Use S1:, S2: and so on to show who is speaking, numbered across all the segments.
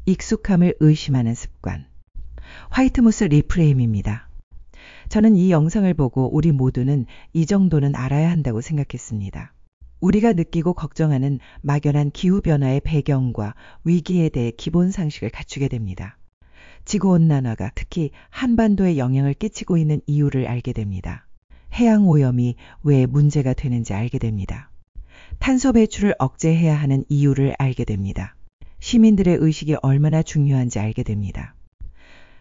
S1: 익숙함을 의심하는 습관. 화이트무스 리프레임입니다. 저는 이 영상을 보고 우리 모두는 이 정도는 알아야 한다고 생각했습니다. 우리가 느끼고 걱정하는 막연한 기후변화의 배경과 위기에 대해 기본 상식을 갖추게 됩니다. 지구온난화가 특히 한반도에 영향을 끼치고 있는 이유를 알게 됩니다. 해양오염이 왜 문제가 되는지 알게 됩니다. 탄소 배출을 억제해야 하는 이유를 알게 됩니다. 시민들의 의식이 얼마나 중요한지 알게 됩니다.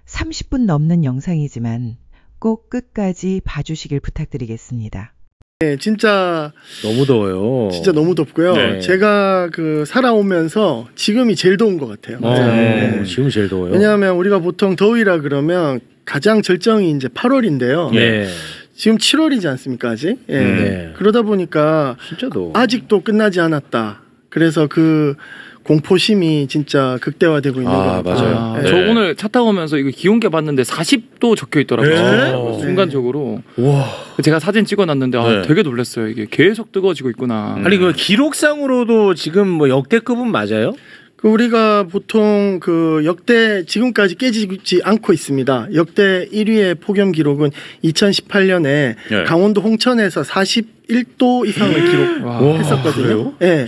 S1: 30분 넘는 영상이지만 꼭 끝까지 봐주시길 부탁드리겠습니다.
S2: 네, 진짜
S3: 너무 더워요.
S2: 진짜 너무 덥고요.
S3: 네.
S2: 제가 살아오면서 지금이 제일 더운 것 같아요.
S3: 네. 지금 제일 더워요.
S2: 왜냐하면 우리가 보통 더위라 그러면 가장 절정이 이제 8월인데요.
S3: 네.
S2: 지금 7월이지 않습니까, 아직? 예.
S3: 네.
S2: 그러다 보니까
S3: 진짜 더워.
S2: 아직도 끝나지 않았다. 그래서 그 공포심이 진짜 극대화되고 있는 것 같아요.
S3: 맞아요.
S4: 저 오늘 차 타고 오면서 이거 기온계 봤는데 40도 적혀 있더라고요.
S3: 네?
S4: 순간적으로.
S3: 와.
S4: 제가 사진 찍어놨는데
S3: 네.
S4: 되게 놀랐어요. 이게 계속 뜨거워지고 있구나.
S3: 아니 그 기록상으로도 지금 뭐 역대급은 맞아요?
S2: 우리가 보통 역대 지금까지 깨지지 않고 있습니다. 역대 1위의 폭염 기록은 2018년에
S3: 네.
S2: 강원도 홍천에서 41도 이상을 기록했었거든요. 네.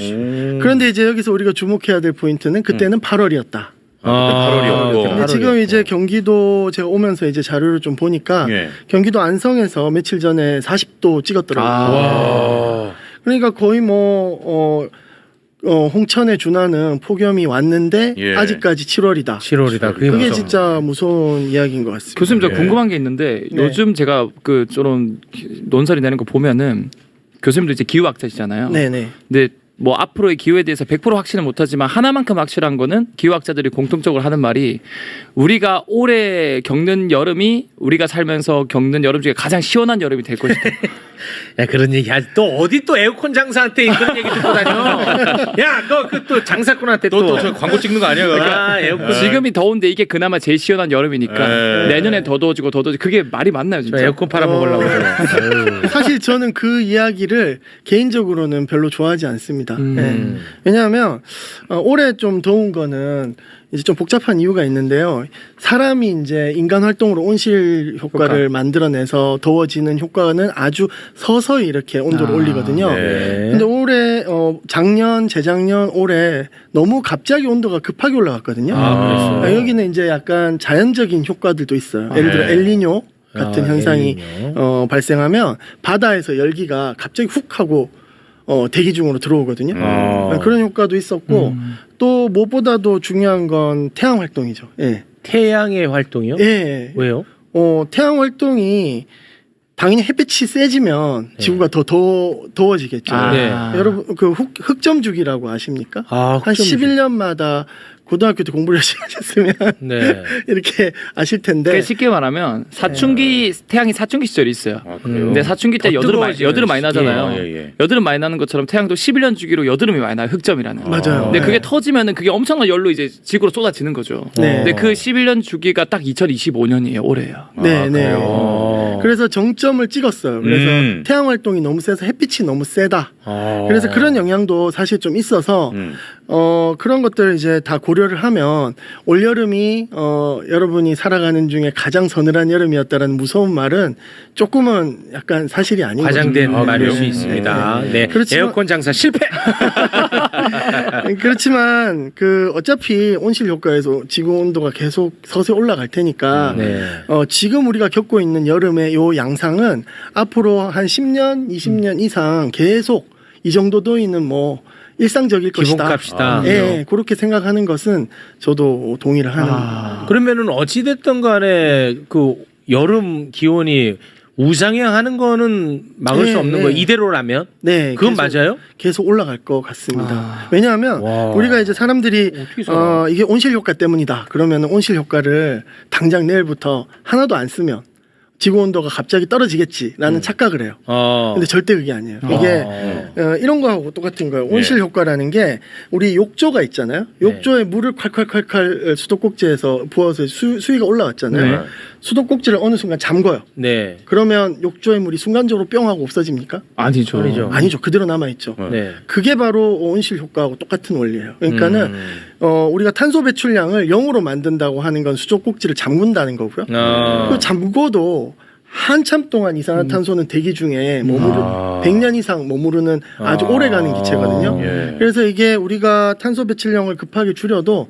S2: 그런데 이제 여기서 우리가 주목해야 될 포인트는 그때는 8월이었다.
S3: 8월이었고.
S2: 근데 지금 이제 경기도 제가 오면서 이제 자료를 좀 보니까 경기도 안성에서 며칠 전에 40도 찍었더라고요. 그러니까 거의 홍천에 준하는 폭염이 왔는데 아직까지 7월이다.
S3: 7월이다.
S2: 그게 진짜 무서운 이야기인 것 같습니다.
S4: 교수님, 저 궁금한 게 있는데 요즘 제가 좀 논설이 내는 거 보면은 교수님도 이제 기후학자시잖아요.
S2: 네네.
S4: 근데 뭐 앞으로의 기후에 대해서 100% 확신은 못하지만 하나만큼 확실한 거는 기후학자들이 공통적으로 하는 말이 우리가 올해 겪는 여름이 우리가 살면서 겪는 여름 중에 가장 시원한 여름이 될 것이다.
S3: 야, 그런 얘기 하지. 또 어디 또 에어컨 장사한테 그런 얘기 듣고 다녀. 야, 너 또 장사꾼한테 또 저 광고 찍는 거 아니야? 그러니까 에어컨.
S4: 지금이 더운데 이게 그나마 제일 시원한 여름이니까 내년에 더 더워지고 더 더워지고 그게 말이 맞나요, 진짜?
S3: 에어컨 팔아먹으려고.
S2: 사실 저는 그 이야기를 개인적으로는 별로 좋아하지 않습니다. 네. 왜냐하면 올해 좀 더운 거는 이제 좀 복잡한 이유가 있는데요. 사람이 이제 인간 활동으로 온실 효과를 만들어내서 더워지는 효과는 아주 서서히 이렇게 온도를 올리거든요. 근데 올해 작년, 재작년, 올해 너무 갑자기 온도가 급하게 올라갔거든요. 여기는 이제 약간 자연적인 효과들도 있어요. 예를 들어 엘니뇨 같은 현상이 발생하면 바다에서 열기가 갑자기 훅 하고 대기 중으로 들어오거든요. 그런 효과도 있었고 또 무엇보다도 중요한 건 태양 활동이죠. 예.
S3: 태양의 활동이요?
S2: 예.
S3: 왜요?
S2: 태양 활동이 당연히 햇빛이 세지면 지구가 더 더워지겠죠. 여러분 흑점주기라고 아십니까? 한 11년마다 고등학교 때 공부를 열심히 하셨으면 이렇게 아실 텐데.
S4: 쉽게 말하면 사춘기 태양이 사춘기 시절이 있어요. 근데 사춘기 때 여드름 많이 나잖아요. 여드름 많이 나는 것처럼 태양도 11년 주기로 여드름이 많이 나요. 흑점이라는.
S2: 맞아요.
S4: 근데 그게 터지면은 그게 엄청난 열로 이제 지구로 쏟아지는 거죠. 근데 그 11년 주기가 딱 2025년이에요. 올해요.
S2: 네. 그래서 정점을 찍었어요. 그래서 태양 활동이 너무 세서 햇빛이 너무 세다. 그래서 그런 영향도 사실 좀 있어서 그런 것들 이제 다 고려를 하면 올 여름이 여러분이 살아가는 중에 가장 서늘한 여름이었다라는 무서운 말은 조금은 약간 사실이 아니거든요.
S3: 과장된 말일 수 있습니다. 그렇지만, 에어컨 장사 실패.
S2: 그렇지만 어차피 온실 효과에서 지구 온도가 계속 서서히 올라갈 테니까 지금 우리가 겪고 있는 여름의 요 양상은 앞으로 한 10년, 20년 이상 계속 이 정도 더위는 일상적일 것이다.
S3: 기본값이다.
S2: 그렇게 생각하는 것은 저도 동의를 하는.
S3: 그러면은 어찌됐든 간에 여름 기온이 우상향하는 거는 막을 수 없는 거예요. 이대로라면? 그건 맞아요?
S2: 계속 올라갈 것 같습니다. 왜냐하면 우리가 이제 사람들이 이게 온실 효과 때문이다. 그러면 온실 효과를 당장 내일부터 하나도 안 쓰면 지구 온도가 갑자기 떨어지겠지라는 착각을 해요. 근데 절대 그게 아니에요. 이게 이런 거하고 똑같은 거예요. 온실 효과라는 게 우리 욕조가 있잖아요. 욕조에 물을 콸콸콸콸 수도꼭지에서 부어서 수위가 올라왔잖아요. 수도꼭지를 어느 순간 잠궈요. 그러면 욕조의 물이 순간적으로 뿅 하고 없어집니까?
S4: 아니죠.
S2: 그대로 남아있죠. 그게 바로 온실 효과하고 똑같은 원리예요. 그러니까는 우리가 탄소 배출량을 0으로 만든다고 하는 건 수조 꼭지를 잠근다는 거고요. 그 잠궈도 한참 동안 이산화탄소는 대기 중에 100년 이상 머무르는 아주 오래가는 기체거든요. 그래서 이게 우리가 탄소 배출량을 급하게 줄여도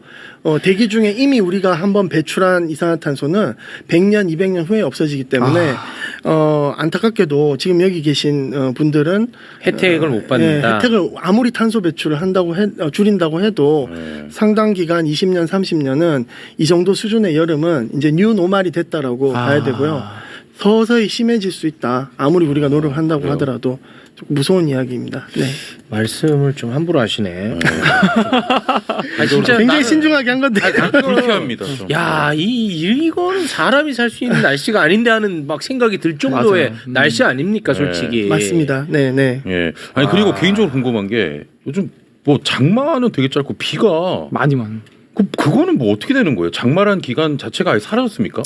S2: 대기 중에 이미 우리가 한번 배출한 이산화탄소는 100년, 200년 후에 없어지기 때문에 안타깝게도 지금 여기 계신 분들은
S3: 혜택을 못 받는다.
S2: 혜택을 아무리 탄소 배출을 줄인다고 해도 상당 기간 20년, 30년은 이 정도 수준의 여름은 이제 뉴 노멀이 됐다라고 봐야 되고요. 서서히 심해질 수 있다. 아무리 우리가 노력한다고 하더라도 조금 무서운 이야기입니다. 네.
S3: 말씀을 좀 함부로 하시네.
S2: 진짜 굉장히 신중하게 한 건데.
S5: 불쾌합니다. 좀.
S3: 야, 이거는 사람이 살 수 있는 날씨가 아닌데 하는 막 생각이 들 정도의 날씨 아닙니까, 솔직히.
S2: 맞습니다. 네, 네.
S5: 예. 아니 그리고 개인적으로 궁금한 게 요즘 뭐 장마는 되게 짧고 비가
S4: 많이.
S5: 그거는 뭐 어떻게 되는 거예요? 장마란 기간 자체가 아예 사라졌습니까?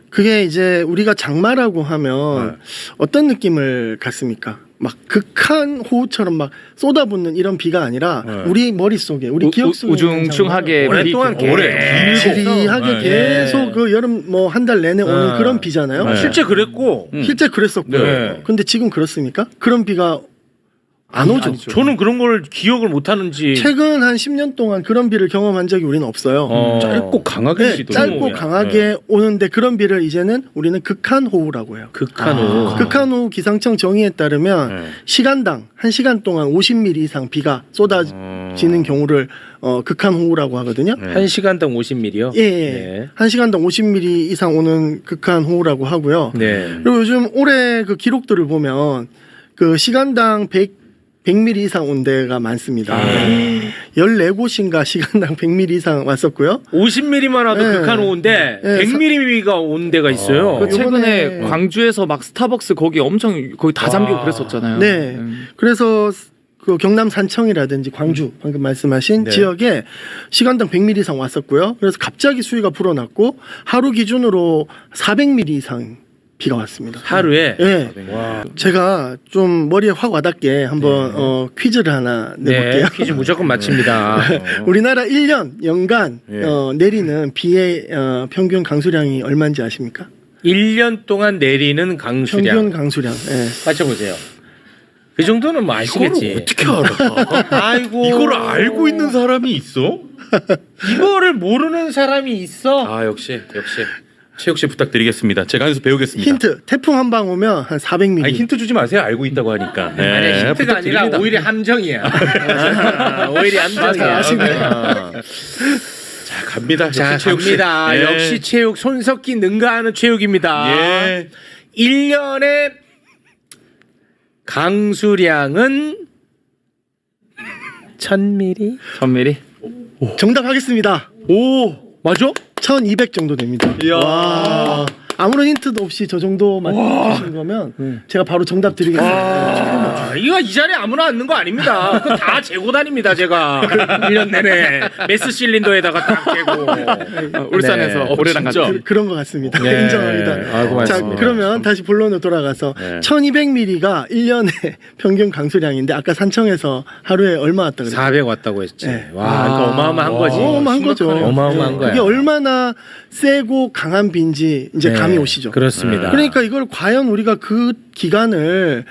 S2: 그게 이제 우리가 장마라고 하면 어떤 느낌을 갖습니까? 막 극한 호우처럼 막 쏟아붓는 이런 비가 아니라 우리 머릿속에 우리 기억 속에
S4: 우중충하게
S3: 오랫동안
S2: 지리하게 계속 그 여름 뭐 한 달 내내 오는 그런 비잖아요.
S3: 실제 그랬고
S2: 실제 그랬었고요. 근데 지금 그렇습니까? 그런 비가 안 오죠.
S3: 아니죠. 저는 그런 걸 기억을 못 하는지
S2: 최근 한 10년 동안 그런 비를 경험한 적이 우리는 없어요.
S5: 짧고 강하게
S2: 짧고 강하게 오는데 그런 비를 이제는 우리는 극한 호우라고 해요.
S3: 극한 호우.
S2: 극한 호우 기상청 정의에 따르면 시간당 1시간 동안 50mm 이상 비가 쏟아지는 경우를 극한 호우라고 하거든요.
S3: 1시간당 50mm요?
S2: 예. 네. 1시간당 50mm 이상 오는 극한 호우라고 하고요.
S3: 네.
S2: 그리고 요즘 올해 그 기록들을 보면 그 시간당 100mm 이상 온 데가 많습니다. 14곳인가 시간당 100mm 이상 왔었고요.
S3: 50mm만 와도 극한 호우인데 100mm가 온 데가 있어요.
S4: 최근에 광주에서 막 스타벅스 거기 다 잠기고 그랬었잖아요.
S2: 네. 그래서 그 경남 산청이라든지 광주 방금 말씀하신 지역에 시간당 100mm 이상 왔었고요. 그래서 갑자기 수위가 불어났고 하루 기준으로 400mm 이상 비가 왔습니다.
S3: 하루에?
S2: 네. 제가 좀 머리에 확 와닿게 한번 퀴즈를 하나 내볼게요.
S3: 퀴즈 무조건 맞춥니다.
S2: 우리나라 1년 연간 내리는 비의 평균 강수량이 얼마인지 아십니까?
S3: 1년 동안 내리는 강수량.
S2: 평균 강수량.
S3: 맞춰보세요. 그 정도는 뭐 아시겠지.
S5: 어떻게 알아?
S3: 아이고.
S5: 이걸 알고 있는 사람이 있어?
S3: 이거를 모르는 사람이 있어?
S5: 아 역시 최욱 씨 부탁드리겠습니다. 제가 한에서 배우겠습니다.
S2: 힌트. 태풍 한 방 오면 한 400mm.
S5: 아니, 힌트 주지 마세요. 알고 있다고 하니까.
S3: 네. 아니 힌트가 부탁드립니다. 아니라 오히려 함정이야. 오히려 함정이야.
S5: 자 갑니다.
S3: 자 갑니다. 예. 역시 최욱 손석희 능가하는 최욱입니다.
S5: 예.
S3: 1년의 강수량은 1000mm?
S4: 1000mm?
S2: 정답하겠습니다.
S3: 오 맞아?
S2: 1200 정도 됩니다. 와. 아무런 힌트도 없이 저 정도 맞추신 거면 제가 바로 정답 드리겠습니다.
S3: 이거 이 자리에 아무나 앉는 거 아닙니다. 그거 다 재고 다닙니다 제가. 1년 내내 메스 실린더에다가 딱 재고.
S4: 울산에서 오래랑 같이.
S2: 그런 것 같습니다. 인정합니다. 자 그러면 다시 본론으로 돌아가서 1200mm가 1년의 평균 강수량인데 아까 산청에서 하루에 얼마 왔다 그랬어요?
S3: 400 왔다고 했지. 와 그러니까 어마어마한 거지.
S2: 어마어마한 거죠.
S3: 어마어마한 거야.
S2: 그게 얼마나 세고 강한 비인지 이제 감이 오시죠.
S3: 그렇습니다.
S2: 그러니까 이걸 과연 우리가 그 기간을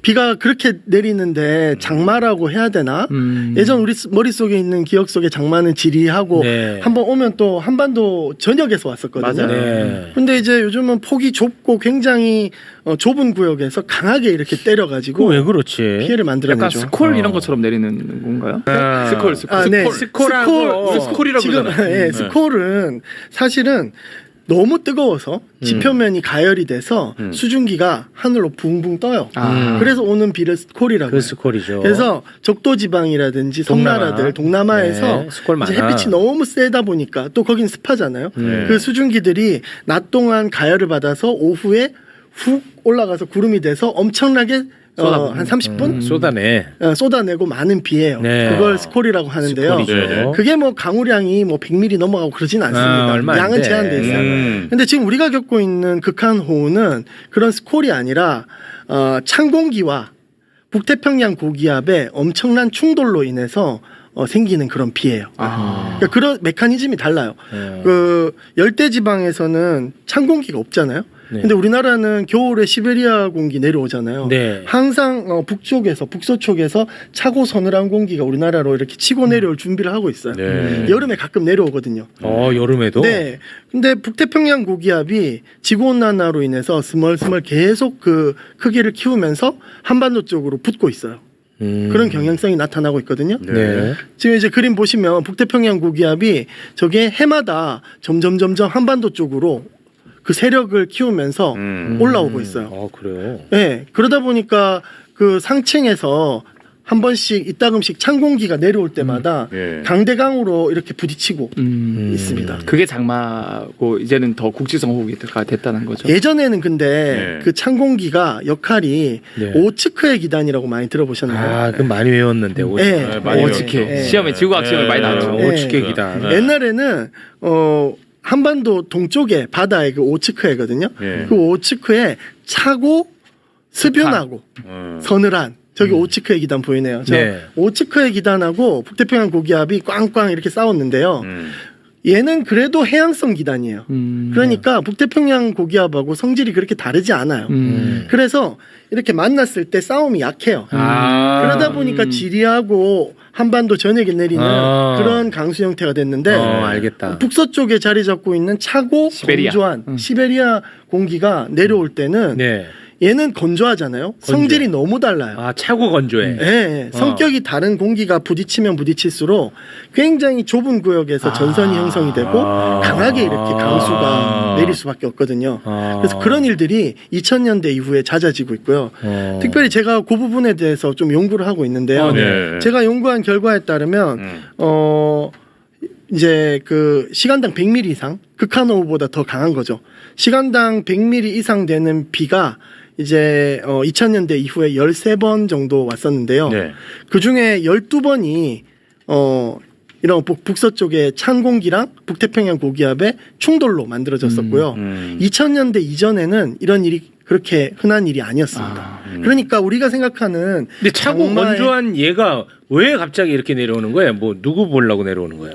S2: 비가 그렇게 내리는데 장마라고 해야 되나? 예전 우리 머릿속에 있는 기억 속에 장마는 지리하고 한번 오면 또 한반도 전역에서 왔었거든요. 근데 이제 요즘은 폭이 좁고 굉장히 좁은 구역에서 강하게 이렇게 때려가지고
S3: 왜 그렇지?
S2: 피해를 만들어내죠.
S4: 약간 스콜 이런 것처럼 내리는 건가요? 스콜.
S2: 스콜이라고 지금 스콜은 사실은 너무 뜨거워서 지표면이 가열이 돼서 수증기가 하늘로 붕붕 떠요. 그래서 오는 비를 스콜이라고 해요.
S3: 스콜이죠.
S2: 그래서 적도지방이라든지 섬나라들 동남아에서 이제 햇빛이 너무 세다 보니까 또 거긴 습하잖아요. 그 수증기들이 낮 동안 가열을 받아서 오후에 훅 올라가서 구름이 돼서 엄청나게 한 30분 쏟아내고 많은 비예요. 그걸 스콜이라고 하는데요.
S3: 스콜이죠.
S2: 그게 뭐 강우량이 뭐 100mm 넘어가고 그러진 않습니다. 양은 제한돼 있어요. 근데 지금 우리가 겪고 있는 극한 호우는 그런 스콜이 아니라 찬 공기와 북태평양 고기압의 엄청난 충돌로 인해서 생기는 그런 비예요. 그러니까 그런 메커니즘이 달라요. 그 열대 지방에서는 찬 공기가 없잖아요.
S3: 네.
S2: 근데 우리나라는 겨울에 시베리아 공기 내려오잖아요.
S3: 네.
S2: 항상 북서쪽에서 차고 서늘한 공기가 우리나라로 이렇게 치고 내려올 준비를 하고 있어요.
S5: 네.
S2: 여름에 가끔 내려오거든요.
S3: 여름에도?
S2: 네. 근데 북태평양 고기압이 지구온난화로 인해서 스멀스멀 계속 그 크기를 키우면서 한반도 쪽으로 붙고 있어요. 그런 경향성이 나타나고 있거든요.
S3: 네.
S2: 지금 이제 그림 보시면 북태평양 고기압이 저게 해마다 점점 한반도 쪽으로 그 세력을 키우면서 올라오고 있어요.
S3: 그래요?
S2: 네. 그러다 보니까 그 상층에서 한 번씩 이따금씩 찬 공기가 내려올 때마다 강대강으로 이렇게 부딪히고 있습니다.
S4: 그게 장마고 이제는 더 국지성 호우가 됐다는 거죠.
S2: 예전에는 근데 그 찬 공기가 역할이 오츠크의 기단이라고 많이 들어보셨나요?
S3: 그럼 많이 외웠는데
S4: 오츠케 시험에 지구과학 시험에 많이 나왔죠.
S3: 오츠케 기단.
S2: 옛날에는 한반도 동쪽에 바다에 그 오츠크해거든요. 그 오츠크에 차고 습연하고 서늘한 저기 오츠크의 기단 보이네요. 오츠크의 기단하고 북태평양 고기압이 꽝꽝 이렇게 싸웠는데요. 얘는 그래도 해양성 기단이에요. 그러니까 북태평양 고기압하고 성질이 그렇게 다르지 않아요. 그래서 이렇게 만났을 때 싸움이 약해요. 그러다 보니까 지리하고 한반도 전역에 내리는 그런 강수 형태가 됐는데
S3: 알겠다.
S2: 북서쪽에 자리 잡고 있는 차고
S4: 시베리아.
S2: 건조한 시베리아 공기가 내려올 때는 얘는 건조하잖아요. 성질이 너무 달라요.
S3: 차고 건조해.
S2: 네, 성격이 다른 공기가 부딪히면 부딪힐수록 굉장히 좁은 구역에서 전선이 형성이 되고 강하게 이렇게 강수가 내릴 수밖에 없거든요. 그래서 그런 일들이 2000년대 이후에 잦아지고 있고요. 특별히 제가 그 부분에 대해서 좀 연구를 하고 있는데요. 제가 연구한 결과에 따르면 이제 그 시간당 100mm 이상 극한호우보다 더 강한 거죠. 시간당 100mm 이상 되는 비가 이제 2000년대 이후에 13번 정도 왔었는데요. 그 중에 12번이 이런 북서쪽의 찬 공기랑 북태평양 고기압의 충돌로 만들어졌었고요. 2000년대 이전에는 이런 일이 그렇게 흔한 일이 아니었습니다. 그러니까 우리가 생각하는
S3: 근데 차고 건조한 얘가 왜 갑자기 이렇게 내려오는 거예요? 뭐 누구 보려고 내려오는 거예요?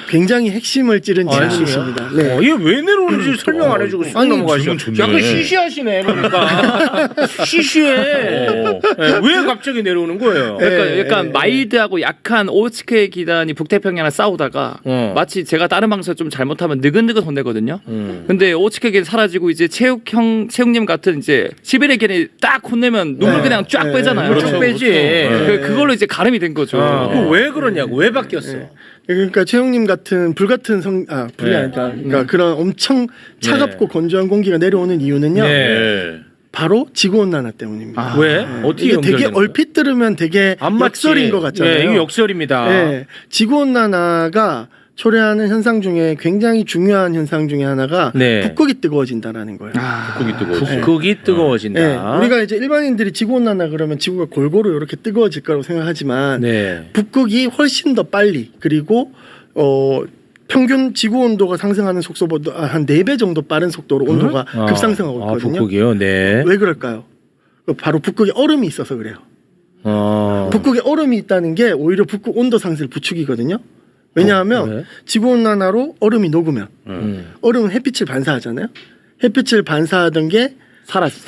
S2: 굉장히 핵심을 찌른 질문이십니다. 네.
S3: 얘 왜 내려오는지 설명 안 해주고 쑥 넘어가시죠. 약간 시시하시네 보니까. 시시해. 왜 갑자기 내려오는 거예요?
S4: 약간 마일드하고 약한 오츠케 기단이 북태평양을 싸우다가 마치 제가 다른 방송에서 좀 잘못하면 느긋느긋 혼내거든요. 근데 오츠케 기단 사라지고 이제 체육님 같은 이제 시베리아 기단이 딱 혼내면 눈물 그냥 쫙 빼잖아요.
S3: 쫙 빼지.
S4: 그걸로 이제 가름이 된 거죠.
S3: 왜 그러냐고. 왜 바뀌었어?
S2: 그러니까 최영님 같은 불같은 불이 아니다. 그러니까 그런 엄청 차갑고 건조한 공기가 내려오는 이유는요. 바로 지구온난화 때문입니다.
S3: 왜? 어떻게
S2: 이게 되게 얼핏 들으면 되게 역설인 것 같잖아요.
S3: 이게 역설입니다.
S2: 지구온난화가 초래하는 현상 중에 굉장히 중요한 현상 중에 하나가 북극이 뜨거워진다라는 거예요.
S3: 북극이 뜨거워진다.
S2: 우리가 이제 일반인들이 지구온난화 그러면 지구가 골고루 이렇게 뜨거워질 거라고 생각하지만 북극이 훨씬 더 빨리 그리고 평균 지구 온도가 상승하는 속도보다 한 4배 정도 빠른 속도로 온도가 급상승하고 있거든요.
S3: 북극이요? 네.
S2: 왜 그럴까요? 바로 북극에 얼음이 있어서 그래요. 북극에 얼음이 있다는 게 오히려 북극 온도 상승을 부추기거든요. 왜냐하면 지구온난화로 얼음이 녹으면 얼음은 햇빛을 반사하잖아요. 햇빛을 반사하던 게 사라지죠.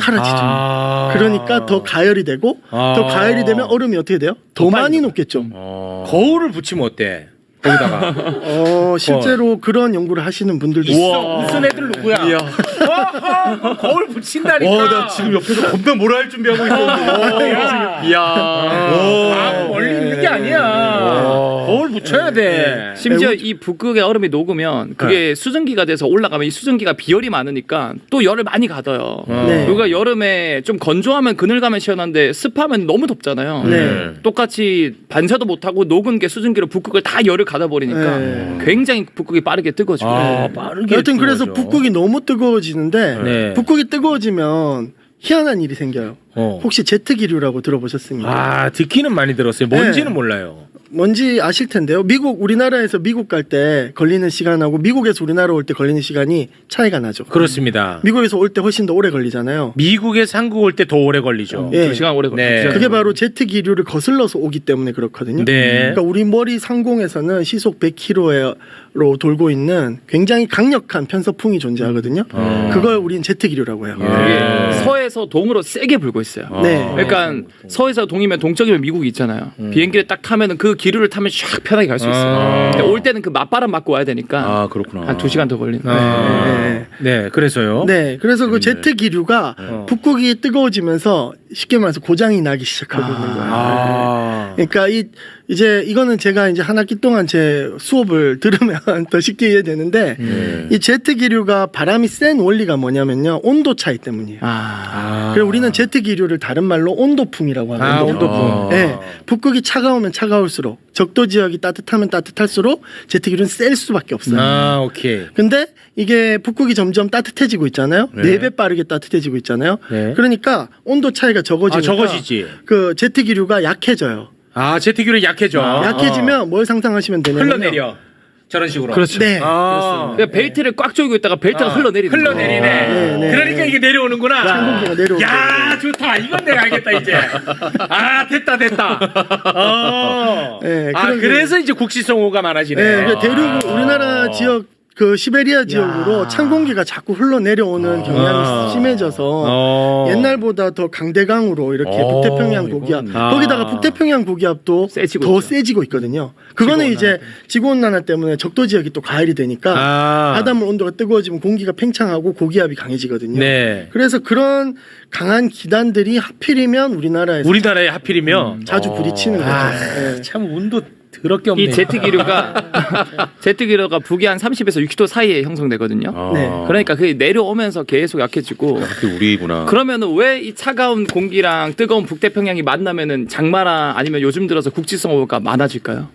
S2: 그러니까 더 가열이 되고 더 가열이 되면 얼음이 어떻게 돼요? 더 많이 녹겠죠.
S3: 거울을 붙이면 어때? 거기다가
S2: 실제로 그런 연구를 하시는 분들도
S3: 있어. 무슨 애들 누구야? 거울 붙인다니까.
S5: 나 지금 옆에서 겁나 뭐라 할 준비하고 있었는데.
S3: 멀리 있는 게 아니야. 거울 붙여야 돼.
S4: 심지어 이 북극의 얼음이 녹으면 그게 수증기가 돼서 올라가면 이 수증기가 비열이 많으니까 또 열을 많이 가둬요. 그러니까 여름에 좀 건조하면 그늘가면 시원한데 습하면 너무 덥잖아요. 똑같이 반사도 못하고 녹은 게 수증기로 북극을 다 열을 가둬버리니까 굉장히 북극이 빠르게 뜨거워지고
S2: 여튼 그래서 북극이 너무 뜨거워지는데 북극이 뜨거워지면 희한한 일이 생겨요. 혹시 제트기류라고 들어보셨습니까?
S3: 듣기는 많이 들었어요. 뭔지는 몰라요.
S2: 뭔지 아실 텐데요. 우리나라에서 미국 갈 때 걸리는 시간하고 미국에서 우리나라 올 때 걸리는 시간이 차이가 나죠.
S3: 그렇습니다.
S2: 미국에서 올 때 훨씬 더 오래 걸리잖아요.
S3: 미국에서 한국 올 때 더 오래 걸리죠.
S4: 2시간 오래 걸리죠.
S3: 네.
S2: 그게 바로 제트 기류를 거슬러서 오기 때문에 그렇거든요.
S3: 네.
S2: 그러니까 우리 머리 상공에서는 시속 100km로 돌고 있는 굉장히 강력한 편서풍이 존재하거든요. 그걸 우리는 제트 기류라고 해요.
S4: 그게 서에서 동으로 세게 불고 있어요.
S2: 네.
S4: 그러니까 서에서 동이면 동쪽이면 미국이 있잖아요. 비행기를 딱 타면은 그 기류를 타면 샥 편하게 갈 수 있어요. 근데 올 때는 그 맞바람 맞고 와야 되니까
S5: 그렇구나.
S4: 한 2시간 더 걸리는.
S3: 네, 그래서요.
S2: 네, 그래서 그 제트 기류가 북극이 뜨거워지면서 쉽게 말해서 고장이 나기 시작하고 있는 거예요. 그러니까 이거는 제가 이제 한 학기 동안 제 수업을 들으면 더 쉽게 이해되는데 이 제트 기류가 바람이 센 원리가 뭐냐면요, 온도 차이 때문이에요. 그래서 우리는 제트 기류를 다른 말로 온도풍이라고 하거든요.
S3: 온도풍.
S2: 네, 북극이 차가우면 차가울수록, 적도 지역이 따뜻하면 따뜻할수록 제트 기류는 셀 수밖에 없어요.
S3: 오케이.
S2: 근데 이게 북극이 점점 따뜻해지고 있잖아요. 4배 빠르게 따뜻해지고 있잖아요.
S3: 네.
S2: 그러니까 온도 차이가 적어지니까
S3: 적어지지.
S2: 그 제트 기류가 약해져요.
S3: 제트 기류 약해져.
S2: 약해지면 뭘 상상하시면 되냐면
S3: 흘러내려. 저런 식으로.
S4: 그렇죠.
S2: 네.
S4: 그러니까 벨트를 꽉 조이고 있다가 벨트가 흘러내리네.
S2: 네.
S3: 그러니까 이게 내려오는구나.
S2: 찬공기가 내려오는
S3: 야, 좋다. 이건 내가 알겠다 이제. 됐다.
S2: 네,
S3: 그래서 이제 국시성호가 많아지네.
S2: 네, 대륙 우리나라 지역 그 시베리아 지역으로 찬 공기가 자꾸 흘러내려오는 경향이 심해져서 옛날보다 더 강대강으로 이렇게 북태평양 고기압, 거기다가 북태평양 고기압도 더 세지고 있거든요. 그거는 이제 지구온난화 때문에 적도 지역이 또 가열이 되니까 바닷물 온도가 뜨거워지면 공기가 팽창하고 고기압이 강해지거든요.
S3: 네.
S2: 그래서 그런 강한 기단들이 하필이면
S3: 우리나라에 하필이면
S2: 자주 부딪히는 거죠. 네.
S3: 참 운도 더럽게 없네요.
S4: 이 제트 기류가 북위 한 30에서 60도 사이에 형성되거든요.
S2: 네.
S4: 그러니까 그게 내려오면서 계속 약해지고.
S5: 우리구나.
S4: 그러면은 왜 이 차가운 공기랑 뜨거운 북태평양이 만나면은 장마나 아니면 요즘 들어서 국지성호가 많아질까요?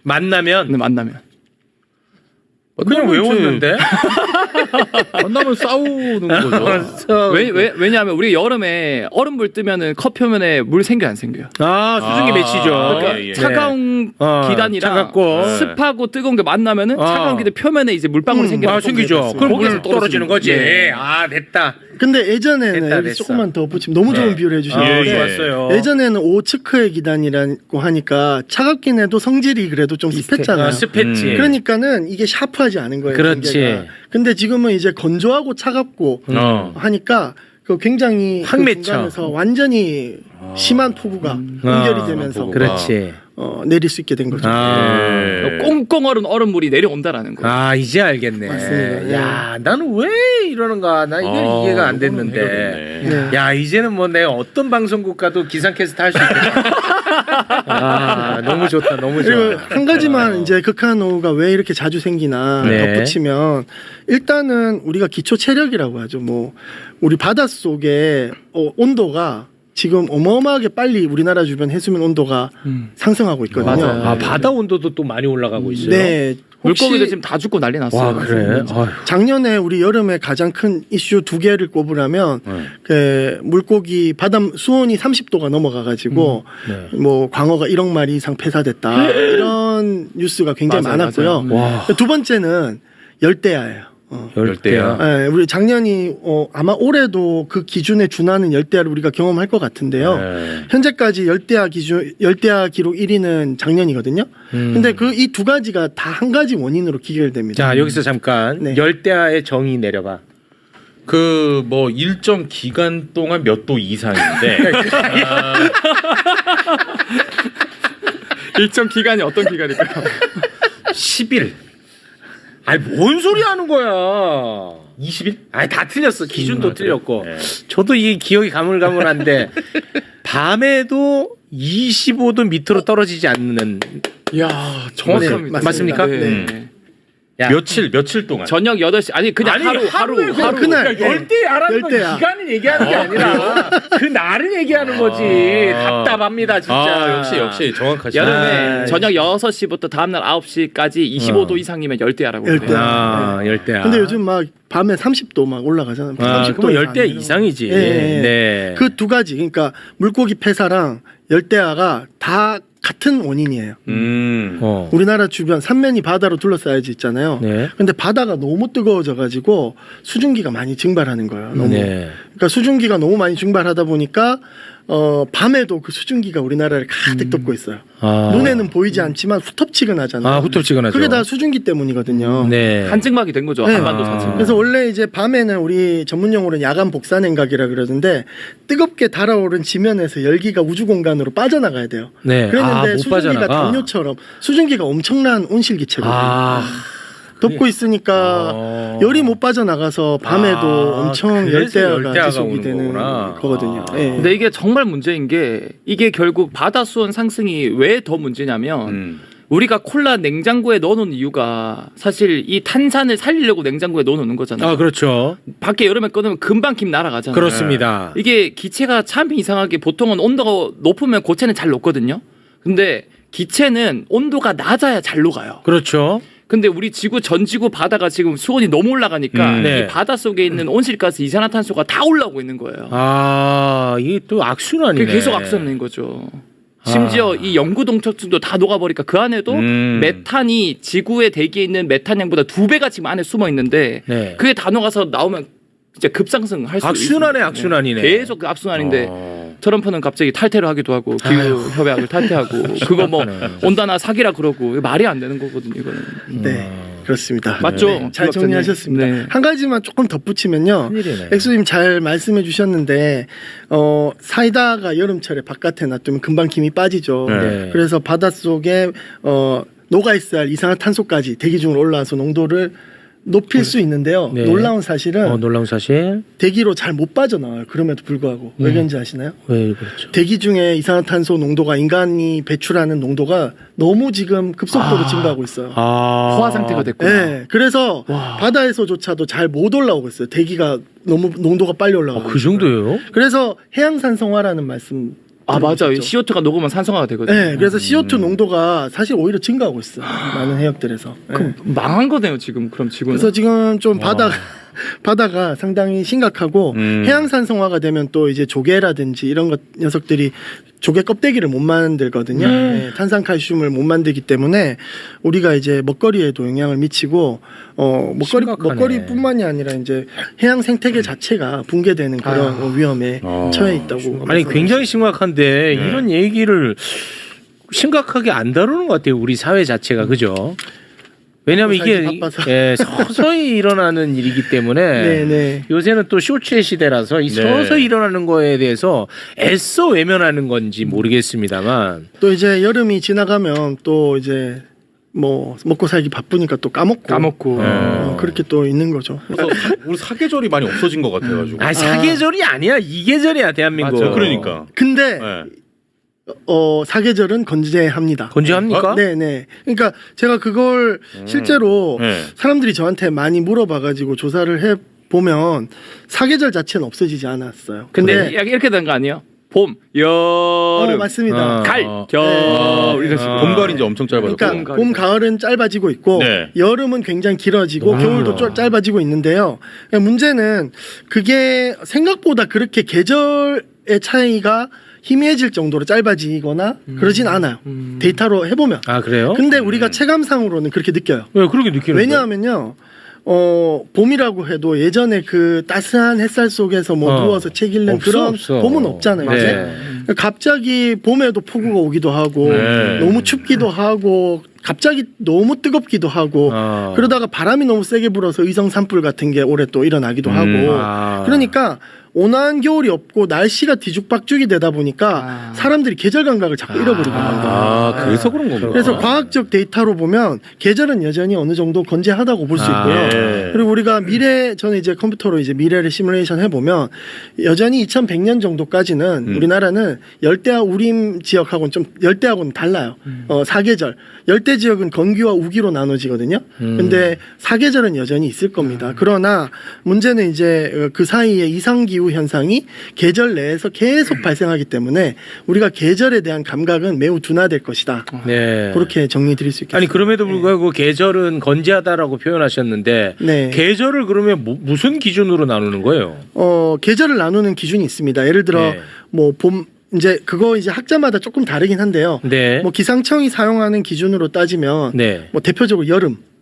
S3: 만나면.
S5: 그냥
S3: 외웠는데.
S5: 만나면 싸우는 거죠.
S4: 왜냐하면 우리 여름에 얼음물 뜨면은 컵 표면에 물 생겨 안 생겨요?
S3: 수증기 맺히죠.
S4: 그러니까 차가운 기단이랑 습하고 뜨거운 게 만나면은 차가운 기단 표면에 이제 물방울이
S3: 생기죠. 그럼 물 떨어지는 거지. 됐다.
S2: 근데 예전에는 조금만 더 붙이면 너무 좋은 비유를 해주셨는데
S3: 좋았어요.
S2: 예전에는 오츠크의 기단이라고 하니까 차갑긴 해도 성질이 그래도 좀 습했잖아요.
S3: 습했지.
S2: 그러니까는 이게 샤프하지 않은 거예요.
S3: 그렇지.
S2: 경계가. 근데 지금은 이제 건조하고 차갑고 하니까 그 굉장히
S3: 확
S2: 그
S3: 맺혀.
S2: 중간에서 완전히 심한 폭우가 연결이 되면서
S3: 그렇지.
S2: 내릴 수 있게 된 거죠.
S4: 꽁꽁 얼은 얼음물이 내려온다라는 거예요.
S3: 이제 알겠네.
S2: 맞습니다.
S3: 야, 나는 왜 이러는가? 나 이게 이해가 안 됐는데. 야, 이제는 뭐 내가 어떤 방송국 가도 기상캐스트 할 수 있겠다. 너무 좋다. 너무 좋아.
S2: 그리고 한 가지만 이제 극한호우가 왜 이렇게 자주 생기나 덧붙이면 일단은 우리가 기초 체력이라고 하죠. 뭐 우리 바닷속에 온도가 지금 어마어마하게 빨리 우리나라 주변 해수면 온도가 상승하고 있거든요.
S4: 맞아요.
S3: 바다 온도도 또 많이 올라가고 있어요.
S2: 네.
S4: 물고기도 지금 다 죽고 난리 났어요.
S3: 그래?
S2: 작년에 우리 여름에 가장 큰 이슈 2개를 꼽으라면 그 물고기 바다 수온이 30도가 넘어가가지고 뭐 광어가 1억 마리 이상 폐사됐다 이런 뉴스가 굉장히 많았고요. 두 번째는 열대야예요.
S5: 열대야.
S2: 네, 우리 작년이 아마 올해도 그 기준에 준하는 열대야를 우리가 경험할 것 같은데요. 현재까지 열대야 기록 1위는 작년이거든요. 근데 그 이 두 가지가 다 한 가지 원인으로 기결됩니다.
S3: 자, 여기서 잠깐 열대야의 정의 내려봐.
S5: 그 뭐 일정 기간 동안 몇 도 이상인데
S4: 일정 기간이 어떤 기간일까요?
S3: 10일. 뭔 소리 하는 거야.
S5: 20일?
S3: 다 틀렸어. 기준도 틀렸고. 저도 이게 기억이 가물가물한데 밤에도 25도 밑으로 떨어지지 않는.
S4: 이야, 정확합니다.
S3: 맞습니까?
S2: 네.
S5: 며칠 동안.
S4: 저녁 8시. 아니 그냥 하루.
S2: 그날
S3: 열대야라는 건 기간을 얘기하는 게 아니라 그 날을 얘기하는 거지. 답답합니다 진짜.
S5: 역시 정확하시네.
S4: 여름에 저녁 6시부터 다음날 9시까지 25도 이상이면 열대야라고 그래요.
S3: 열대야.
S2: 근데 요즘 막 밤에 30도 막 올라가잖아요. 30도
S3: 열대야 이상이지.
S2: 그 두 가지, 그러니까 물고기 폐사랑 열대야가 다 같은 원인이에요. 우리나라 주변 삼면이 바다로 둘러싸여져 있잖아요.
S3: 네.
S2: 근데 바다가 너무 뜨거워져가지고 수증기가 많이 증발하는 거예요. 너무.
S3: 네.
S2: 그러니까 수증기가 너무 많이 증발하다 보니까 밤에도 그 수증기가 우리나라를 가득 덮고 있어요. 눈에는 보이지 않지만 후텁지근하잖아요.
S3: 후텁지근하죠.
S2: 그게 다 수증기 때문이거든요.
S3: 네.
S4: 한증막이 된 거죠.
S2: 네.
S4: 한반도 자체.
S2: 그래서 원래 이제 밤에는 우리 전문용어로는 야간 복사 냉각이라 그러는데 뜨겁게 달아오른 지면에서 열기가 우주 공간으로 빠져나가야 돼요.
S3: 네.
S2: 그랬는데
S3: 못
S2: 수증기가
S3: 빠져나가.
S2: 당뇨처럼 수증기가 엄청난 온실기체거든요. 덮고 있으니까 열이 못 빠져나가서 밤에도 엄청 열대야가 지속이 되는 거거든요. 네.
S4: 근데 이게 정말 문제인 게 이게 결국 바다 수온 상승이 왜 더 문제냐면 우리가 콜라 냉장고에 넣어놓은 이유가 사실 이 탄산을 살리려고 냉장고에 넣어놓는 거잖아요.
S3: 그렇죠.
S4: 밖에 여름에 꺼내면 금방 김 날아가잖아요.
S3: 그렇습니다.
S4: 이게 기체가 참 이상하게 보통은 온도가 높으면 고체는 잘 녹거든요. 근데 기체는 온도가 낮아야 잘 녹아요.
S3: 그렇죠.
S4: 근데 우리 지구 전 지구 바다가 지금 수온이 너무 올라가니까
S3: 네.
S4: 이 바다 속에 있는 온실가스 이산화탄소가 다 올라오고 있는 거예요.
S3: 이게 또 악순환이네.
S4: 계속 악순환인 거죠. 심지어 이 영구 동척층도 다 녹아버리니까 그 안에도 메탄이 지구의 대기에 있는 메탄량보다 2배가 지금 안에 숨어 있는데
S3: 네.
S4: 그게 다 녹아서 나오면 진짜 급상승할 수
S3: 악순환의
S4: 있습니다.
S3: 악순환이네.
S4: 계속 그 악순환인데 트럼프는 갑자기 탈퇴를 하기도 하고 기후 협약을 탈퇴하고 그거 뭐 온난화 사기라 그러고 말이 안 되는 거거든요. 이거는.
S2: 네, 그렇습니다.
S4: 맞죠?
S2: 네, 잘 정리하셨습니다.
S4: 네.
S2: 한 가지만 조금 덧붙이면요.
S3: 큰일이네.
S2: 엑소님 잘 말씀해 주셨는데 사이다가 여름철에 바깥에 놔두면 금방 김이 빠지죠.
S3: 네.
S2: 그래서 바닷속에 녹아 있어야 할 이산화탄소까지 대기 중으로 올라와서 농도를 높일 수 있는데요.
S3: 네.
S2: 놀라운 사실은
S3: 놀라운 사실.
S2: 대기로 잘 못 빠져나와요. 그럼에도 불구하고. 왜 그런지 아시나요?
S3: 왜 그렇죠?
S2: 대기 중에 이산화탄소 농도가 인간이 배출하는 농도가 너무 지금 급속도로 증가하고 있어요.
S4: 포화 상태가 됐구나.
S2: 네, 그래서 바다에서조차도 잘 못 올라오고 있어요. 대기가 너무 농도가 빨리 올라가고.
S3: 그 정도예요?
S2: 그래서 해양산성화라는 말씀.
S4: 맞아요.
S2: 들어보셨죠?
S4: CO2가 녹으면 산성화가 되거든요.
S2: 네, 그래서 CO2 농도가 사실 오히려 증가하고 있어요. 많은 해역들에서.
S4: 그럼 망한 거네요 지금. 그럼 지구는.
S2: 그래서 지금 좀 바다가 상당히 심각하고 해양산성화가 되면 또 이제 조개라든지 이런 녀석들이 조개 껍데기를 못 만들거든요. 네, 탄산칼슘을 못 만들기 때문에 우리가 이제 먹거리에도 영향을 미치고 먹거리뿐만이 아니라 이제 해양 생태계 자체가 붕괴되는 그런 위험에 처해 있다고.
S3: 아니 굉장히 심각한데 이런 얘기를 심각하게 안 다루는 것 같아요. 우리 사회 자체가 그죠? 왜냐하면 이게 서서히 일어나는 일이기 때문에
S2: 네네.
S3: 요새는 또 쇼츠의 시대라서 이 서서히 일어나는 거에 대해서 애써 외면하는 건지 모르겠습니다만
S2: 또 이제 여름이 지나가면 또 이제 뭐 먹고 살기 바쁘니까 또 까먹고 그렇게 또 있는 거죠.
S5: 그래서 우리 사계절이 많이 없어진 것 같아가지고.
S3: 사계절이 아니야. 이계절이야 대한민국.
S5: 맞아. 그러니까.
S2: 근데 사계절은 건재합니다.
S3: 건재합니까?
S2: 네네. 그러니까 제가 그걸 실제로 사람들이 저한테 많이 물어봐가지고 조사를 해 보면 사계절 자체는 없어지지 않았어요.
S4: 근데 이렇게 된 거 아니에요? 봄, 여름,
S2: 맞습니다.
S4: 가을, 겨울 이런 식으로.
S5: 봄, 가을이 이제 엄청 짧아졌고.
S2: 그러니까 봄, 가을은 짧아지고 있고 여름은 굉장히 길어지고 겨울도 짧아지고 있는데요. 문제는 그게 생각보다 그렇게 계절의 차이가 희미해질 정도로 짧아지거나 그러진 않아요. 데이터로 해보면.
S3: 그래요?
S2: 근데 우리가 체감상으로는 그렇게 느껴요.
S3: 왜 그렇게 느끼는 거예요?
S2: 왜냐하면요. 봄이라고 해도 예전에 그 따스한 햇살 속에서 누워서 책 읽는 그런 봄은 없잖아요.
S3: 네.
S2: 갑자기 봄에도 폭우가 오기도 하고 너무 춥기도 하고 갑자기 너무 뜨겁기도 하고 그러다가 바람이 너무 세게 불어서 의성 산불 같은 게 올해 또 일어나기도 하고 그러니까 온화한 겨울이 없고 날씨가 뒤죽박죽이 되다 보니까 사람들이 계절 감각을 자꾸 잃어버리고 만다.
S5: 그래서 그런 거구나.
S2: 그래서 과학적 데이터로 보면 계절은 여전히 어느 정도 건재하다고 볼 수 있고요. 그리고 우리가 저는 이제 컴퓨터로 이제 미래를 시뮬레이션 해보면 여전히 2100년 정도까지는 우리나라는 열대야 우림 지역하고는 좀 열대하고는 달라요. 사계절. 열대 지역은 건기와 우기로 나눠지거든요. 근데 사계절은 여전히 있을 겁니다. 그러나 문제는 이제 그 사이에 이상기후 현상이 계절 내에서 계속 발생하기 때문에 우리가 계절에 대한 감각은 매우 둔화될 것이다. 그렇게 정리 드릴 수 있겠습니다.
S3: 아니 그럼에도 불구하고 계절은 건재하다라고 표현하셨는데 계절을 그러면 무슨 기준으로 나누는 거예요?
S2: 계절을 나누는 기준이 있습니다. 예를 들어 뭐 이제 그거 이제 학자마다 조금 다르긴 한데요.
S3: 네.
S2: 뭐 기상청이 사용하는 기준으로 따지면
S3: 네.
S2: 뭐 대표적으로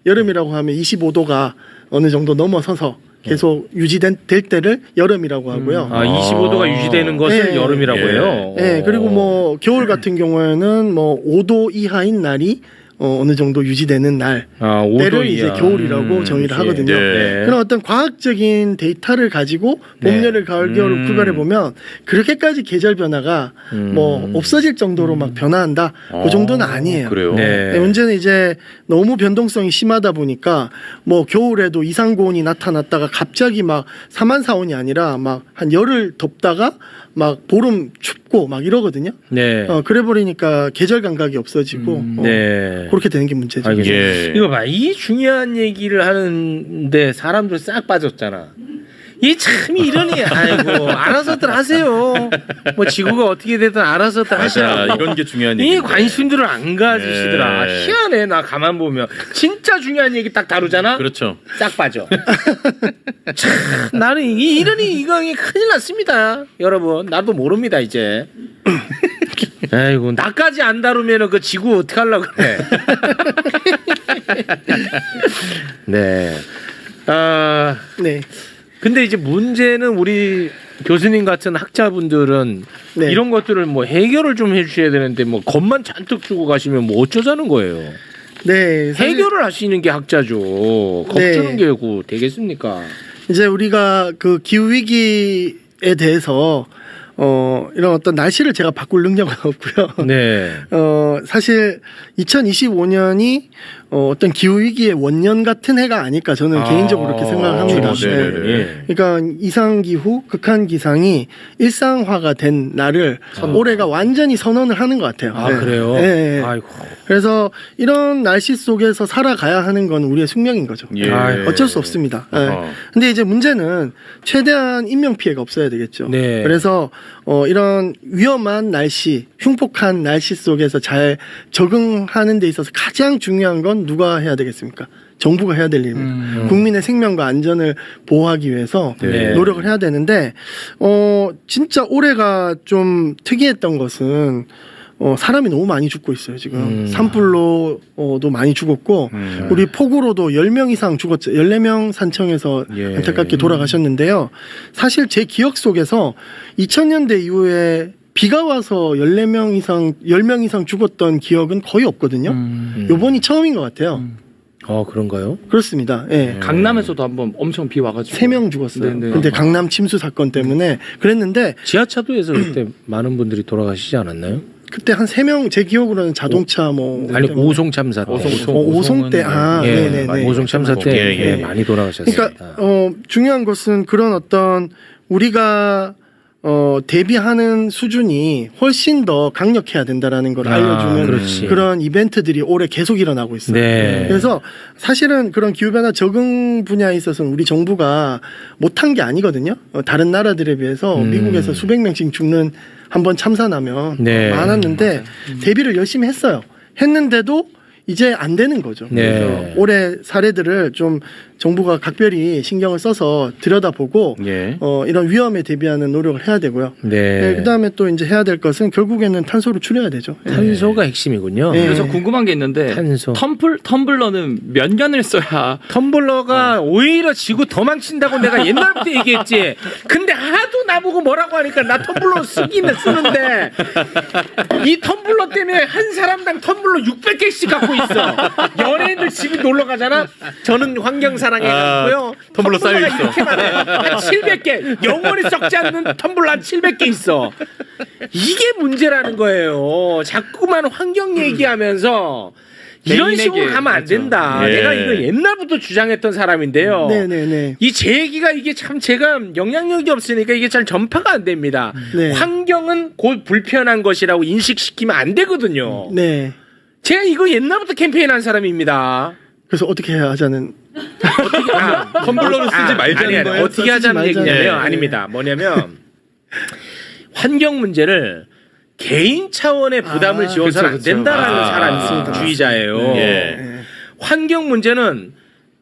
S2: 여름이라고 하면 25도가 어느 정도 넘어서서 계속 유지될 때를 여름이라고 하고요.
S3: 25도가 유지되는 것을
S2: 네.
S3: 여름이라고 해요.
S2: 네, 그리고 뭐 겨울 같은 경우에는 뭐 5도 이하인 날이 어느 정도 유지되는 날, 때를 이제 겨울이라고 정의를 하거든요.
S5: 네.
S2: 그런 어떤 과학적인 데이터를 가지고 봄, 여름, 가을, 겨울을 구별해 보면 그렇게까지 계절 변화가 뭐 없어질 정도로 막 변화한다. 그 정도는 아니에요.
S5: 그래요.
S3: 네.
S2: 네, 문제는 이제 너무 변동성이 심하다 보니까 뭐 겨울에도 이상고온이 나타났다가 갑자기 막 사만사온이 아니라 막 한 열흘 덥다가 막 보름 춥고 막 이러거든요.
S3: 네.
S2: 그래 버리니까 계절 감각이 없어지고
S3: 네.
S2: 그렇게 되는 게 문제죠.
S3: 알겠습니다.
S5: 예.
S3: 이거 봐, 이 중요한 얘기를 하는데 사람들 싹 빠졌잖아. 이 참 이러니 아이고 알아서들 하세요. 뭐 지구가 어떻게 되든 알아서들 하시라.
S5: 이런 게 중요한
S3: 이
S5: 얘기.
S3: 관심들을 안 가지시더라.
S5: 예.
S3: 희한해. 나 가만 보면 진짜 중요한 얘기 딱 다루잖아.
S5: 그렇죠.
S3: 싹 빠져. 참 나는 이러니 이강이 큰일 났습니다. 여러분 나도 모릅니다 이제. 아이고 나까지 안 다루면은 그 지구 어떻게 하려고 그래. 네.
S2: 네.
S3: 근데 이제 문제는 우리 교수님 같은 학자분들은
S2: 네.
S3: 이런 것들을 뭐 해결을 좀 해주셔야 되는데 뭐 겁만 잔뜩 주고 가시면 뭐 어쩌자는 거예요.
S2: 네.
S3: 해결을 하시는 게 학자죠. 겁주는 게 되겠습니까?
S2: 이제 우리가 그 기후 위기에 대해서 이런 어떤 날씨를 제가 바꿀 능력은 없고요.
S3: 네.
S2: 사실 2025년이 어떤 기후 위기의 원년 같은 해가 아닐까 저는 개인적으로 그렇게 생각을 합니다.
S3: 네.
S2: 그러니까 이상 기후, 극한 기상이 일상화가 된 날을 올해가 완전히 선언을 하는 것 같아요.
S3: 아 그래요?
S2: 네.
S3: 아이고.
S2: 그래서 이런 날씨 속에서 살아가야 하는 건 우리의 숙명인 거죠.
S5: 예.
S2: 어쩔 수 없습니다. 근데 이제 문제는 최대한 인명 피해가 없어야 되겠죠.
S3: 네.
S2: 그래서 이런 위험한 날씨, 흉폭한 날씨 속에서 잘 적응하는 데 있어서 가장 중요한 건 누가 해야 되겠습니까? 정부가 해야 될 일입니다. 국민의 생명과 안전을 보호하기 위해서
S3: 네.
S2: 노력을 해야 되는데 진짜 올해가 좀 특이했던 것은 사람이 너무 많이 죽고 있어요, 지금. 산불로도 많이 죽었고, 우리 폭우로도 10명 이상 죽었죠. 14명 산청에서
S3: 예.
S2: 안타깝게 돌아가셨는데요. 사실 제 기억 속에서 2000년대 이후에 비가 와서 10명 이상 죽었던 기억은 거의 없거든요. 요번이 처음인 것 같아요.
S3: 그런가요?
S2: 그렇습니다. 예.
S4: 강남에서도 한번 엄청 비 와가지고
S2: 3명 죽었어요.
S4: 네네.
S2: 근데 강남 침수 사건 때문에 그랬는데
S3: 지하차도에서 그때 많은 분들이 돌아가시지 않았나요?
S2: 그때 한 3명 제 기억으로는 자동차
S3: 아니 오송 참사 때.
S2: 오송 때 네네네.
S3: 오송 참사 때
S2: 예.
S3: 많이 돌아가셨습니다.
S2: 그러니까 중요한 것은 그런 어떤 우리가 대비하는 수준이 훨씬 더 강력해야 된다라는 걸 알려주는
S3: 그렇지.
S2: 그런 이벤트들이 올해 계속 일어나고 있어요.
S3: 네.
S2: 그래서 사실은 그런 기후변화 적응 분야에 있어서는 우리 정부가 못한 게 아니거든요. 다른 나라들에 비해서 미국에서 수백 명씩 죽는 한번 참사나면
S3: 네.
S2: 많았는데 대비를 열심히 했어요. 했는데도 이제 안 되는 거죠.
S3: 네.
S2: 그래서 올해 사례들을 좀 정부가 각별히 신경을 써서 들여다보고
S5: 예.
S2: 이런 위험에 대비하는 노력을 해야 되고요.
S3: 네.
S2: 그다음에 또 이제 해야 될 것은 결국에는 탄소를 줄여야 되죠.
S3: 탄소가 핵심이군요.
S2: 네.
S4: 그래서 궁금한 게 있는데
S3: 탄소.
S4: 텀블러는 몇 년을 써야
S3: 텀블러가 오히려 지구 더 망친다고 내가 옛날부터 얘기했지. 근데 하도 나보고 뭐라고 하니까 나 텀블러 쓰기는 쓰는데 이 텀블러 때문에 한 사람당 텀블러 600개씩 갖고 있어. 연예인들 집에 놀러 가잖아. 저는 환경 사랑해가지고요.
S5: 텀블러 쌓여 있어.
S3: 이렇게 많아요. 한 700개. 영원히 썩지 않는 텀블러 한 700개 있어. 이게 문제라는 거예요. 자꾸만 환경 얘기하면서 이런
S4: 개인에게,
S3: 식으로 가면 안 된다.
S5: 예.
S3: 내가 이거 옛날부터 주장했던 사람인데요.
S2: 네네네.
S3: 이 제 얘기가 이게 참 제가 영향력이 없으니까 이게 잘 전파가 안 됩니다.
S2: 네.
S3: 환경은 곧 불편한 것이라고 인식시키면 안 되거든요.
S2: 네.
S3: 제가 이거 옛날부터 캠페인한 사람입니다.
S2: 그래서 어떻게 해야 하자는
S3: 어떻게
S5: 텀블러를 쓰지 말자는 거예요?
S3: 어떻게 하자는
S2: 쓰지 말자는.
S3: 얘기냐면
S2: 네.
S3: 아닙니다. 뭐냐면 환경 문제를 개인 차원의 부담을 지어서는 안 된다라는 사람주의자예요.
S5: 예.
S3: 환경 문제는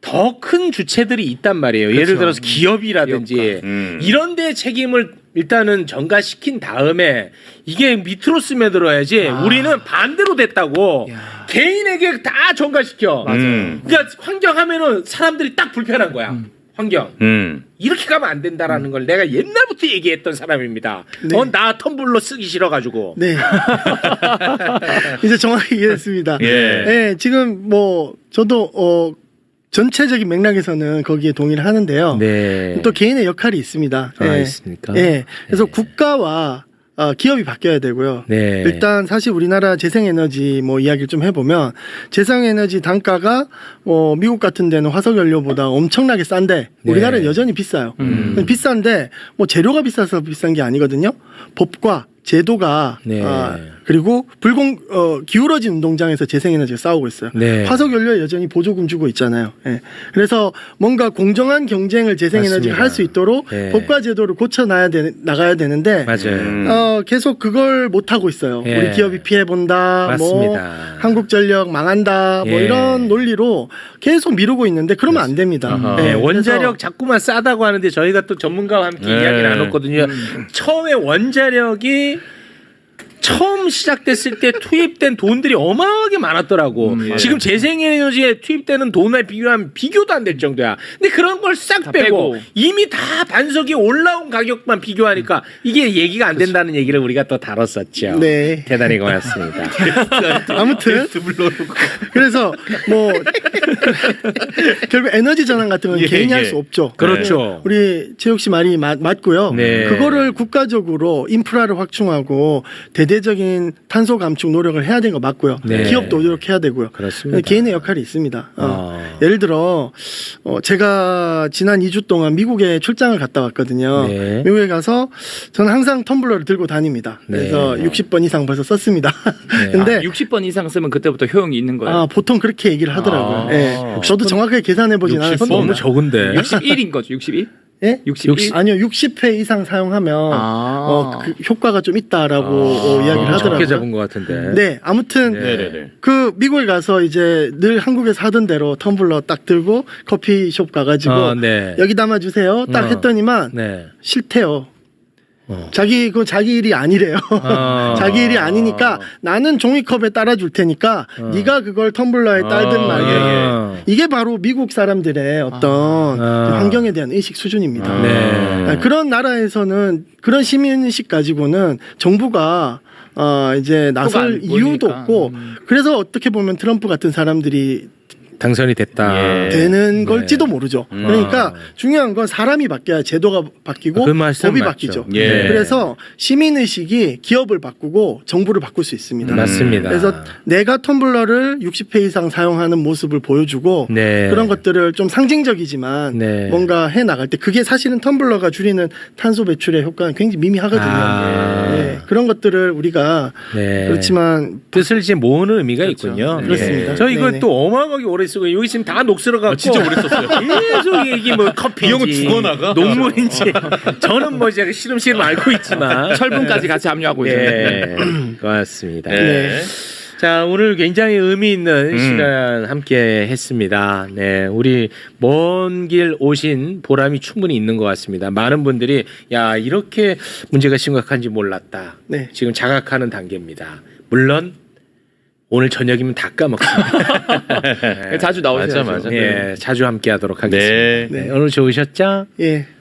S3: 더 큰 주체들이 있단 말이에요.
S2: 그렇죠.
S3: 예를 들어서 기업이라든지 이런 데 책임을 일단은 전가시킨 다음에 이게 밑으로 스며들어야지. 우리는 반대로 됐다고. 개인에게 다 전가시켜. 그러니까 환경하면은 사람들이 딱 불편한 거야. 환경. 이렇게 가면 안 된다라는 걸 내가 옛날부터 얘기했던 사람입니다.
S2: 네.
S3: 나 텀블러 쓰기 싫어가지고.
S2: 네. 이제 정확히 이해했습니다. 네, 지금 뭐 저도 전체적인 맥락에서는 거기에 동의를 하는데요.
S3: 네.
S2: 또 개인의 역할이 있습니다.
S3: 있습니까?
S2: 네. 그래서 국가와 기업이 바뀌어야 되고요.
S3: 네.
S2: 일단 사실 우리나라 재생에너지 뭐 이야기를 좀 해보면 재생에너지 단가가 미국 같은 데는 화석연료보다 엄청나게 싼데 우리나라는 여전히 비싸요. 비싼데 뭐 재료가 비싸서 비싼 게 아니거든요. 법과 제도가 그리고 기울어진 운동장에서 재생에너지가 싸우고 있어요. 화석연료에 여전히 보조금 주고 있잖아요. 그래서 뭔가 공정한 경쟁을 재생에너지가 할 수 있도록 법과 제도를 나가야 되는데 계속 그걸 못 하고 있어요. 우리 기업이 피해 본다, 뭐 한국전력 망한다, 뭐 이런 논리로 계속 미루고 있는데 그러면 안 됩니다.
S3: 원자력 자꾸만 싸다고 하는데 저희가 또 전문가와 함께 이야기 나눴거든요. 처음에 원자력이 처음 시작됐을 때 투입된 돈들이 어마어마하게 많았더라고. 지금 재생에너지에 투입되는 돈에 비교하면 비교도 안 될 정도야. 근데 그런 걸 싹 빼고 이미 다 반석이 올라온 가격만 비교하니까 이게 얘기가 안 된다는 얘기를 우리가 또 다뤘었죠.
S2: 네.
S3: 대단히 고맙습니다.
S2: 아무튼 그래서 뭐 결국 에너지 전환 같은 건 개인이 할 수 없죠.
S3: 그렇죠.
S2: 우리 최욱 씨 말이 맞고요. 그거를 국가적으로 인프라를 확충하고 대대적인 탄소 감축 노력을 해야 되는 거 맞고요. 기업도 노력해야 되고요.
S3: 그렇습니다.
S2: 개인의 역할이 있습니다. 예를 들어 제가 지난 2주 동안 미국에 출장을 갔다 왔거든요. 미국에 가서 저는 항상 텀블러를 들고 다닙니다. 그래서 60번 이상 벌써 썼습니다. 근데
S4: 60번 이상 쓰면 그때부터 효용이 있는 거예요?
S2: 보통 그렇게 얘기를 하더라고요. 저도 정확하게 계산해 보진 않았어요.
S3: 너무 적은데.
S4: 61인 거죠? 61?
S2: 예?
S4: 60?
S2: 아니요, 60회 이상 사용하면 그 효과가 좀 있다라고 이야기를 하더라고요.
S3: 적게 잡은 것 같은데.
S2: 네, 아무튼 그 미국에 가서 이제 늘 한국에서 하던 대로 텀블러 딱 들고 커피숍 가가지고 여기 담아주세요. 딱 했더니만 싫대요. 자기 일이 아니래요. 자기 일이 아니니까 나는 종이컵에 따라줄 테니까 네가 그걸 텀블러에 따든 말든. 이게 바로 미국 사람들의 어떤 환경에 대한 의식 수준입니다. 그런 나라에서는 그런 시민의식 가지고는 정부가 이제 나설 이유도 없고 그래서 어떻게 보면 트럼프 같은 사람들이
S3: 당선이 됐다.
S2: 되는 걸지도 모르죠. 그러니까 중요한 건 사람이 바뀌어야 제도가 바뀌고 법이 바뀌죠. 그래서 시민의식이 기업을 바꾸고 정부를 바꿀 수 있습니다.
S3: 맞습니다.
S2: 그래서 내가 텀블러를 60회 이상 사용하는 모습을 보여주고 그런 것들을 좀 상징적이지만 뭔가 해나갈 때 그게 사실은 텀블러가 줄이는 탄소 배출의 효과는 굉장히 미미하거든요. 그런 것들을 우리가 그렇지만
S3: 뜻을 이제 모으는 의미가 있군요.
S2: 그렇습니다.
S3: 저 이거 또 어마어마하게 오래 쓰고 여기 지금 다 녹슬어갖고
S5: 진짜 오래 썼어요.
S3: 계속 이게 뭐 커피인지
S5: 이형은 죽어나가
S3: 녹물인지 저는 뭐 제가 시름시름 알고 있지만
S4: 철분까지 같이 함유하고 있어요.
S3: 고맙습니다. 자, 오늘 굉장히 의미 있는 시간 함께 했습니다. 우리 먼 길 오신 보람이 충분히 있는 것 같습니다. 많은 분들이 야, 이렇게 문제가 심각한지 몰랐다. 지금 자각하는 단계입니다. 물론 오늘 저녁이면 다 까먹습니다.
S4: 자주 나오시죠.
S5: 맞아.
S3: 자주 함께하도록 하겠습니다. 오늘 좋으셨죠?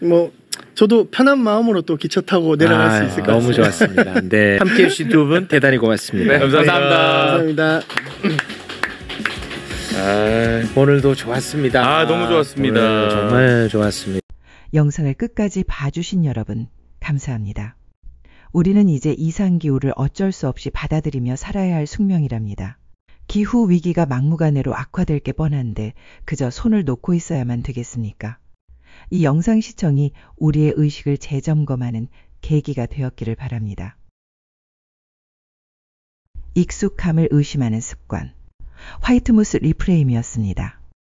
S2: 뭐 저도 편한 마음으로 또 기차 타고 내려갈 수 있을 것 같습니다.
S3: 너무 좋았습니다. 함께해 주신 두 분 대단히 고맙습니다.
S2: 감사합니다.
S3: 오늘도 좋았습니다.
S5: 너무 좋았습니다.
S3: 정말 좋았습니다.
S1: 영상을 끝까지 봐주신 여러분 감사합니다. 우리는 이제 이상기후를 어쩔 수 없이 받아들이며 살아야 할 숙명이랍니다. 기후 위기가 막무가내로 악화될 게 뻔한데 그저 손을 놓고 있어야만 되겠습니까? 이 영상 시청이 우리의 의식을 재점검하는 계기가 되었기를 바랍니다. 익숙함을 의심하는 습관. 화이트무스 리프레임이었습니다.